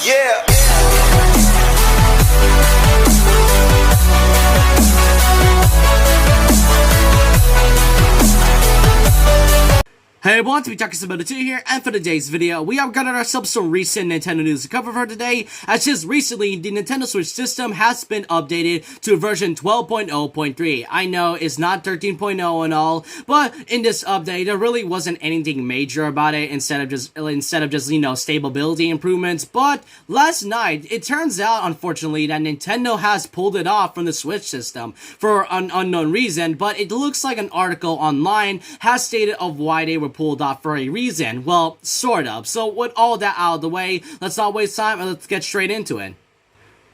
Yeah. Hey everyone, to be talking about 2 here, and for today's video, we have gotten ourselves some recent Nintendo news to cover for today, as just recently, the Nintendo Switch system has been updated to version 12.0.3. I know it's not 13.0 and all, but in this update, there really wasn't anything major about it instead of just, stability improvements, but last night, it turns out, unfortunately, that Nintendo has pulled it off from the Switch system for an unknown reason, but it looks like an article online has stated of why they were pulled off for a reason. Well, sort of. So with all that out of the way, let's not waste time and let's get straight into it.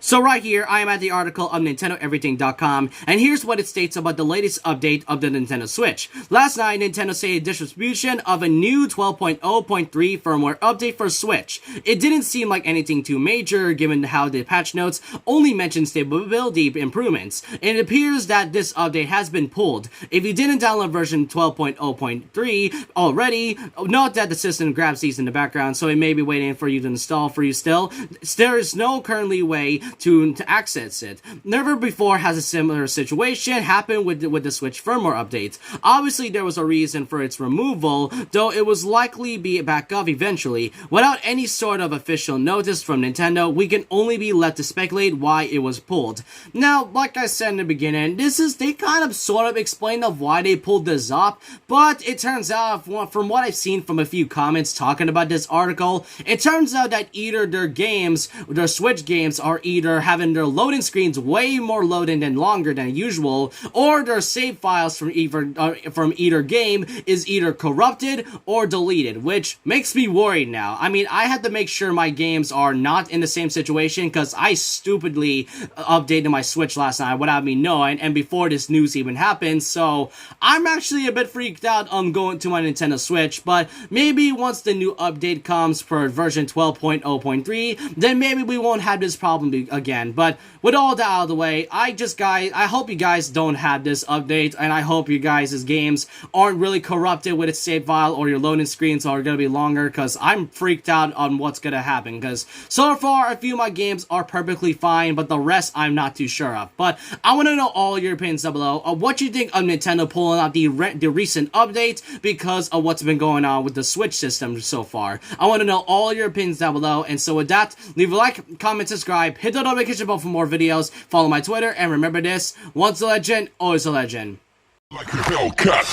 So right here, I am at the article of NintendoEverything.com, and here's what it states about the latest update of the Nintendo Switch. Last night, Nintendo stated distribution of a new 12.0.3 firmware update for Switch. It didn't seem like anything too major, given how the patch notes only mention stability improvements. And it appears that this update has been pulled. If you didn't download version 12.0.3 already, note that the system grabs these in the background, so it may be waiting for you to install for you still. There is no currently way to access it. Never before has a similar situation happened with the Switch firmware updates. Obviously, there was a reason for its removal, though it was likely be back up eventually. Without any sort of official notice from Nintendo, we can only be left to speculate why it was pulled. Now, like I said in the beginning, they kind of sort of explained of why they pulled this off, but it turns out, from what I've seen from a few comments talking about this article, it turns out that either their Switch games are either having their loading screens way more loading than longer than usual, or their save files from either game is either corrupted or deleted, which makes me worried now. I mean, I had to make sure my games are not in the same situation because I stupidly updated my Switch last night without me knowing, and before this news even happened, so I'm actually a bit freaked out on going to my Nintendo Switch, but maybe once the new update comes for version 12.0.3, then maybe we won't have this problem again. But with all that out of the way, I hope you guys don't have this update, and I hope you guys' games aren't really corrupted with its save file, or your loading screens are gonna be longer, because I'm freaked out on what's gonna happen, because so far a few of my games are perfectly fine, but the rest I'm not too sure of. But I want to know all your opinions down below of what you think of Nintendo pulling out the recent update because of what's been going on with the Switch system so far. I want to know all your opinions down below, and so with that, leave a like, comment, subscribe, hit the notification bell for more videos, follow my Twitter, and remember this: once a legend, always a legend. Like a Hellcat.